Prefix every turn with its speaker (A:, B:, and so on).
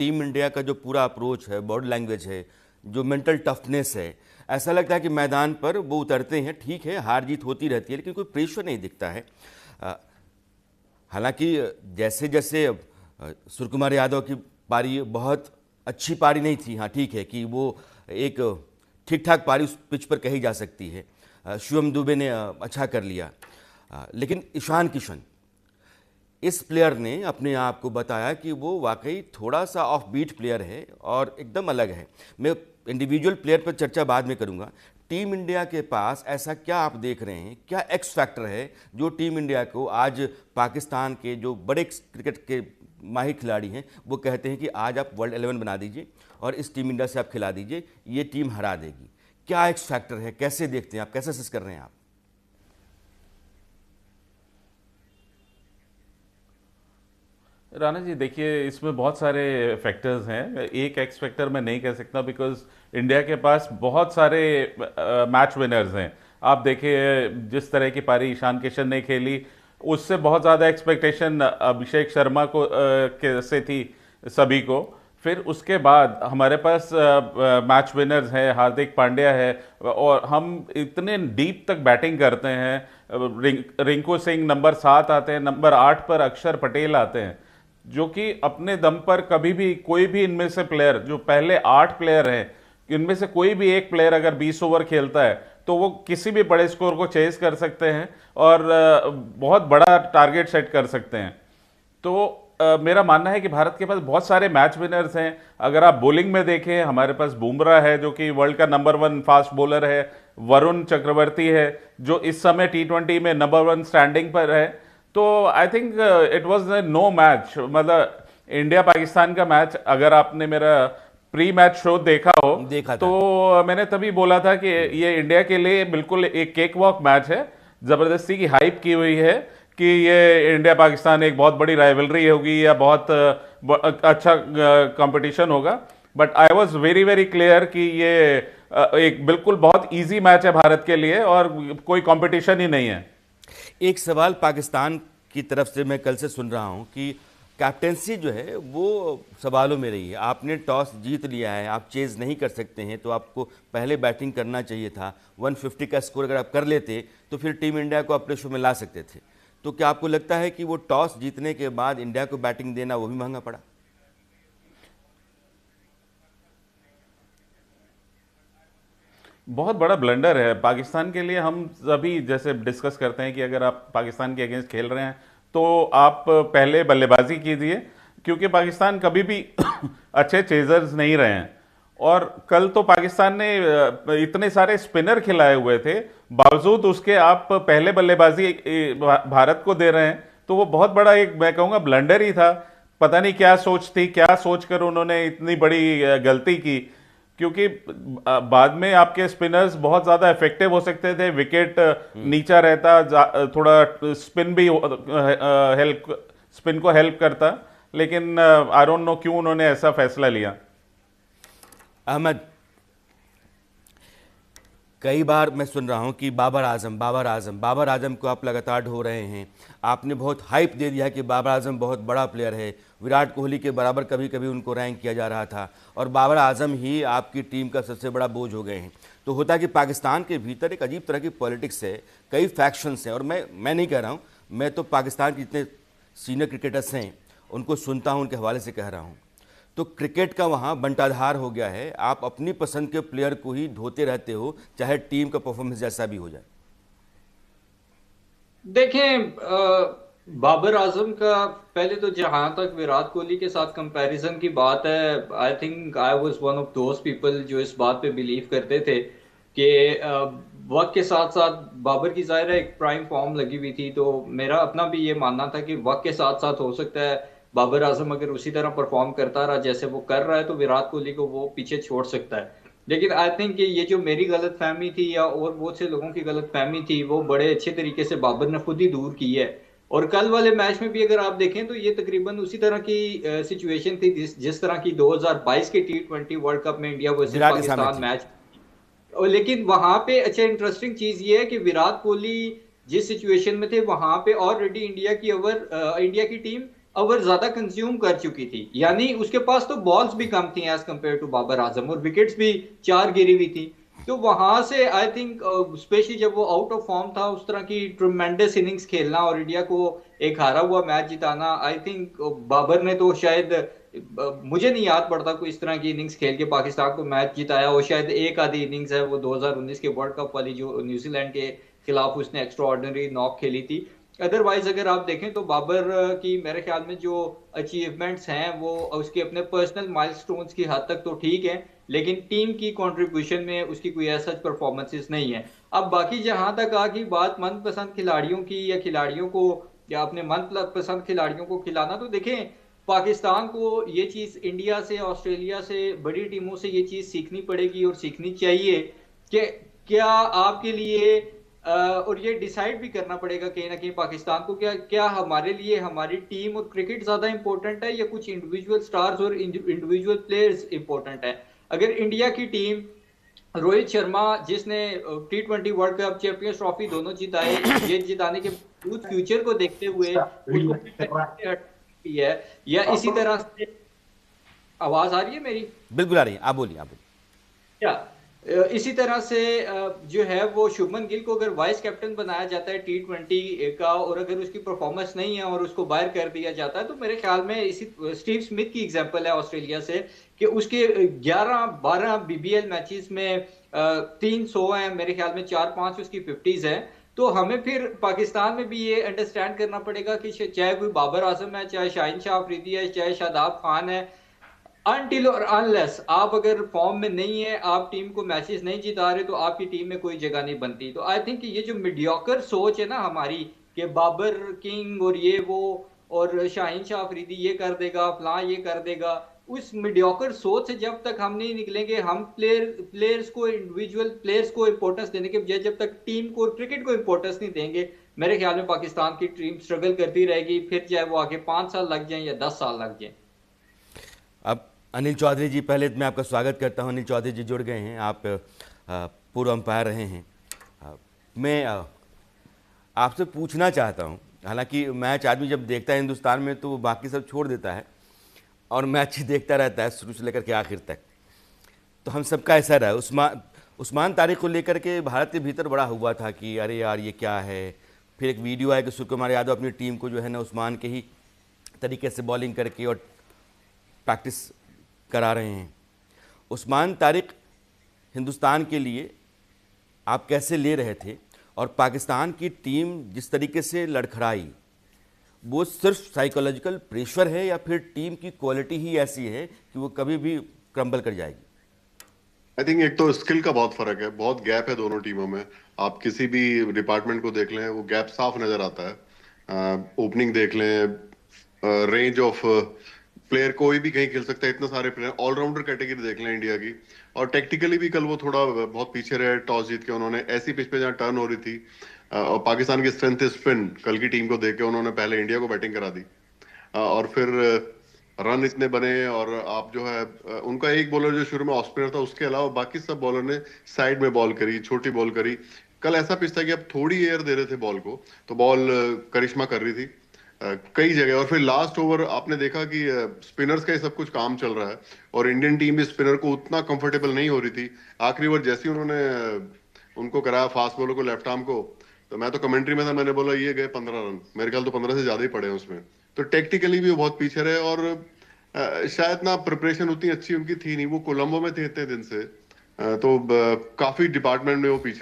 A: Team India का जो पूरा अप्रोच है, बॉडी लैंग्वेज है, जो मेंटल टफनेस है, ऐसा लगता है कि मैदान पर वो उतरते हैं, ठीक है हार जीत होती रहती है लेकिन कोई प्रेशर नहीं दिखता है। अ, हालांकि जैसे जैसे सूर्य कुमार यादव की पारी बहुत अच्छी पारी नहीं थी, हाँ ठीक है कि वो एक ठीक ठाक पारी उस पिच पर कही जा सकती है। शिवम दुबे ने अच्छा कर लिया, लेकिन ईशान किशन इस प्लेयर ने अपने आप को बताया कि वो वाकई थोड़ा सा ऑफ बीट प्लेयर है और एकदम अलग है। मैं इंडिविजुअल प्लेयर पर चर्चा बाद में करूंगा। टीम इंडिया के पास ऐसा क्या आप देख रहे हैं, क्या एक्स फैक्टर है जो टीम इंडिया को आज पाकिस्तान के जो बड़े क्रिकेट के माहिर खिलाड़ी हैं वो कहते हैं कि आज आप वर्ल्ड 11 बना दीजिए और इस टीम इंडिया से आप खिला दीजिए, ये टीम हरा देगी। क्या एक्स फैक्टर है, कैसे देखते हैं आप, कैसे असेस कर रहे हैं आप?
B: राणा जी देखिए, इसमें बहुत सारे फैक्टर्स हैं। एक एक्स फैक्टर मैं नहीं कह सकता बिकॉज इंडिया के पास बहुत सारे मैच विनर्स हैं। आप देखिए जिस तरह की पारी ईशान किशन ने खेली, उससे बहुत ज़्यादा एक्सपेक्टेशन अभिषेक शर्मा को से थी सभी को। फिर उसके बाद हमारे पास मैच विनर्स हैं, हार्दिक पांड्या है, और हम इतने डीप तक बैटिंग करते हैं। रिंकू सिंह नंबर 7 आते हैं, नंबर 8 पर अक्षर पटेल आते हैं, जो कि अपने दम पर कभी भी कोई भी इनमें से प्लेयर, जो पहले 8 प्लेयर हैं, इनमें से कोई भी एक प्लेयर अगर 20 ओवर खेलता है तो वो किसी भी बड़े स्कोर को चेस कर सकते हैं और बहुत बड़ा टारगेट सेट कर सकते हैं। तो मेरा मानना है कि भारत के पास बहुत सारे मैच विनर्स हैं। अगर आप बॉलिंग में देखें, हमारे पास बुमराह है जो कि वर्ल्ड का नंबर 1 फास्ट बॉलर है, वरुण चक्रवर्ती है जो इस समय T20 में नंबर 1 स्टैंडिंग पर है। तो I think it was no match, मतलब इंडिया पाकिस्तान का मैच अगर आपने मेरा प्री मैच शो देखा हो
A: देखा था।
B: तो मैंने तभी बोला था कि ये इंडिया के लिए बिल्कुल एक केक वॉक मैच है। जबरदस्ती की हाइप की हुई है कि ये इंडिया पाकिस्तान एक बहुत बड़ी राइवलरी होगी या बहुत अच्छा कंपटीशन होगा। But I was very very clear कि ये एक बिल्कुल बहुत इजी मैच है भारत के लिए और कोई कंपटीशन ही नहीं है।
A: एक सवाल पाकिस्तान की तरफ से मैं कल से सुन रहा हूं कि कैप्टेंसी जो है वो सवालों में रही है। आपने टॉस जीत लिया है, आप चेज नहीं कर सकते हैं, तो आपको पहले बैटिंग करना चाहिए था। 150 का स्कोर अगर आप कर लेते तो फिर टीम इंडिया को अपने शो में ला सकते थे। तो क्या आपको लगता है कि वो टॉस जीतने के बाद इंडिया को बैटिंग देना वो भी महंगा पड़ा?
B: बहुत बड़ा ब्लंडर है पाकिस्तान के लिए। हम सभी जैसे डिस्कस करते हैं कि अगर आप पाकिस्तान के अगेंस्ट खेल रहे हैं तो आप पहले बल्लेबाजी कीजिए, क्योंकि पाकिस्तान कभी भी अच्छे चेजर्स नहीं रहे हैं। और कल तो पाकिस्तान ने इतने सारे स्पिनर खिलाए हुए थे, बावजूद उसके आप पहले बल्लेबाजी भारत को दे रहे हैं, तो वो बहुत बड़ा एक मैं कहूँगा ब्लंडर ही था। पता नहीं क्या सोच थी, क्या सोचकर उन्होंने इतनी बड़ी गलती की, क्योंकि बाद में आपके स्पिनर्स बहुत ज्यादा इफेक्टिव हो सकते थे। विकेट नीचा रहता, थोड़ा स्पिन भी हेल्प, स्पिन को हेल्प करता, लेकिन आई डोंट नो क्यों उन्होंने ऐसा फैसला लिया।
A: अहमद, कई बार मैं सुन रहा हूं कि बाबर आजम बाबर आजम बाबर आजम को आप लगातार ढो रहे हैं। आपने बहुत हाइप दे दिया कि बाबर आजम बहुत बड़ा प्लेयर है, विराट कोहली के बराबर कभी कभी उनको रैंक किया जा रहा था और बाबर आजम ही आपकी टीम का सबसे बड़ा बोझ हो गए हैं। तो होता है कि पाकिस्तान के भीतर एक अजीब तरह की पॉलिटिक्स है, कई फैक्शंस हैं। और मैं नहीं कह रहा हूँ, मैं तो पाकिस्तान के जितने सीनियर क्रिकेटर्स हैं उनको सुनता हूँ, उनके हवाले से कह रहा हूँ। तो क्रिकेट का वहाँ बंटाधार हो गया है, आप अपनी पसंद के प्लेयर को ही धोते रहते हो, चाहे टीम का परफॉर्मेंस जैसा भी हो जाए।
C: देखें, बाबर आजम का पहले तो जहां तक विराट कोहली के साथ कंपैरिजन की बात है, I think I was one of those people जो इस बात पे बिलीव करते थे कि वक्त के साथ साथ बाबर की जाहिर है एक प्राइम फॉर्म लगी हुई थी। तो मेरा अपना भी ये मानना था कि वक्त के साथ साथ हो सकता है बाबर आजम अगर उसी तरह परफॉर्म करता रहा जैसे वो कर रहा है तो विराट कोहली को वो पीछे छोड़ सकता है। लेकिन आई थिंक कि ये जो मेरी गलत फहमी थी या और बहुत से लोगों की गलत फहमी थी वो बड़े अच्छे तरीके से बाबर ने खुद ही दूर की है। और कल वाले मैच में भी अगर आप देखें तो ये तकरीबन उसी तरह की सिचुएशन थी जिस तरह की 2022 के T20 वर्ल्ड कप में इंडिया वर्सेस
A: विराट के सामने
C: पाकिस्तान
A: थी।
C: मैच। और लेकिन वहां पे अच्छा इंटरेस्टिंग चीज ये है कि विराट कोहली जिस सिचुएशन में थे वहां पे ऑलरेडी इंडिया की टीम ओवर ज्यादा कंज्यूम कर चुकी थी, यानी उसके पास तो बॉल्स भी कम थी as compare to Babar Azam, और विकेट्स भी 4 गिरी हुई थी। तो वहां से आई थिंक स्पेशली जब वो आउट ऑफ फॉर्म था, उस तरह की ट्रमेंडस इनिंग्स खेलना और इंडिया को एक हारा हुआ मैच जिताना, आई थिंक बाबर ने तो शायद मुझे नहीं याद पड़ता कोई इस तरह की इनिंग्स खेल के पाकिस्तान को मैच जिताया हो। शायद एक आधी इनिंग्स है वो 2019 के वर्ल्ड कप वाली, जो न्यूजीलैंड के खिलाफ उसने एक्स्ट्रा ऑर्डिनरी नॉक खेली थी। अदरवाइज अगर आप देखें तो बाबर की मेरे ख्याल में जो अचीवमेंट्स हैं वो उसके अपने पर्सनल माइलस्टोन्स की हद तक तो ठीक है, लेकिन टीम की कंट्रीब्यूशन में उसकी कोई ऐसा परफॉर्मेंसेस नहीं है। अब बाकी जहां तक आ गई बात मनपसंद खिलाड़ियों की, या खिलाड़ियों को, या अपने मनपसंद खिलाड़ियों को खिलाना, तो देखें पाकिस्तान को ये चीज इंडिया से, ऑस्ट्रेलिया से, बड़ी टीमों से ये चीज सीखनी पड़ेगी और सीखनी चाहिए कि क्या आपके लिए और ये डिसाइड भी करना पड़ेगा कहीं ना कहीं पाकिस्तान को, क्या क्या हमारे लिए हमारी टीम और क्रिकेट ज्यादा इंपॉर्टेंट है या कुछ इंडिविजुअल स्टार्स और इंडिविजुअल प्लेयर्स इंपॉर्टेंट है। अगर इंडिया की टीम रोहित शर्मा, जिसने T20 world cup, champions trophy दोनों जिताए, ये जिताने के बावजूद फ्यूचर को देखते हुए उसको है, या इसी तरह से, आवाज आ रही है मेरी?
A: बिल्कुल आ रही है, आप बोलिए आप बोलिए।
C: क्या इसी तरह से जो है वो शुभमन गिल को अगर वाइस कैप्टन बनाया जाता है T20 का, और अगर उसकी परफॉर्मेंस नहीं है और उसको बाहर कर दिया जाता है, तो मेरे ख्याल में इसी स्टीव स्मिथ की एग्जांपल है ऑस्ट्रेलिया से, कि उसके 11-12 BBL मैचेस में 300 है मेरे ख्याल में, 4-5 उसकी 50s है। तो हमें फिर पाकिस्तान में भी ये अंडरस्टैंड करना पड़ेगा कि चाहे कोई बाबर आजम है, चाहे शाहिन शाह अफरीदी है, चाहे शादाब खान है, अनटिल और अनलेस आप अगर फॉर्म में नहीं है, आप टीम को मैचेस नहीं जिता रहे, तो आपकी टीम में कोई जगह नहीं बनती। तो आई थिंक ये जो मीडियोकर सोच है ना हमारी, कि बाबर किंग और ये वो, और शाहीन शाह अफरीदी ये कर देगा, फलां ये कर देगा, उस मीडियोकर सोच से जब तक हम नहीं निकलेंगे, हम प्लेयर्स को, इंडिविजुअल प्लेयर्स को इंपॉर्टेंस देने के बजाय जब तक टीम को और क्रिकेट को इंपॉर्टेंस नहीं देंगे, मेरे ख्याल में पाकिस्तान की टीम स्ट्रगल करती रहेगी, फिर चाहे वो आगे 5 साल लग जाए या 10 साल लग जाए।
A: अब अनिल चौधरी जी, पहले मैं आपका स्वागत करता हूं। अनिल चौधरी जी जुड़ गए हैं, आप पूर्व अंपायर रहे हैं। मैं आपसे पूछना चाहता हूं, हालांकि मैच आदमी जब देखता है हिंदुस्तान में तो वो बाकी सब छोड़ देता है और मैच ही देखता रहता है शुरू से लेकर के आखिर तक। तो हम सबका ऐसा रहा, उस्मान तारिक को लेकर के भारत के भीतर बड़ा हुआ था कि अरे यार ये क्या है। फिर एक वीडियो आया कि सूर्य कुमार यादव अपनी टीम को जो है ना उस्मान के ही तरीके से बॉलिंग करके और प्रैक्टिस करा रहे हैं। उस्मान तारिक हिंदुस्तान के लिए आप कैसे ले रहे थे, और पाकिस्तान की टीम जिस तरीके से लड़खड़ाई, वो सिर्फ साइकोलॉजिकल प्रेशर है या फिर टीम की क्वालिटी ही ऐसी है कि वो कभी भी क्रम्बल कर जाएगी?
D: आई थिंक एक तो स्किल का बहुत फर्क है, बहुत गैप है दोनों टीमों में। आप किसी भी डिपार्टमेंट को देख लें, वो गैप साफ नजर आता है। ओपनिंग देख लें, रेंज ऑफ प्लेयर कोई भी कहीं खेल सकता है, इतने सारे प्लेयर। ऑलराउंडर कैटेगरी देख लें इंडिया की। और टेक्निकली भी कल वो थोड़ा बहुत पीछे रहे, टॉस जीत के उन्होंने ऐसी पिच पे जहाँ टर्न हो रही थी। और पाकिस्तान की स्ट्रेंथ स्पिन, कल की टीम को देख के उन्होंने पहले इंडिया को बैटिंग करा दी, और फिर रन इतने बने। और आप जो है उनका एक बॉलर जो शुरू में ऑफ स्पिनर था, उसके अलावा बाकी सब बॉलर ने साइड में बॉल करी, छोटी बॉल करी। कल ऐसा पिच था कि अब थोड़ी एयर दे रहे थे बॉल को, तो बॉल करिश्मा कर रही थी कई जगह। और फिर लास्ट ओवर आपने देखा कि स्पिनर्स का ही सब कुछ काम चल रहा है, और इंडियन टीम भी स्पिनर को उतना कंफर्टेबल नहीं हो रही थी। आखिरी ओवर जैसे ही उन्होंने उनको कराया फास्ट बॉलर को, लेफ्ट आर्म को, तो मैं तो कमेंट्री में था, मैंने बोला ये गए 15 रन। मेरे ख्याल तो 15 से ज्यादा ही पड़े हैं उसमें। तो टेक्निकली भी वो बहुत पीछे रहे, और शायद ना प्रिपरेशन उतनी अच्छी उनकी थी नहीं। वो कोलंबो में थे इतने दिन से, तो काफी डिपार्टमेंट में वो पीछे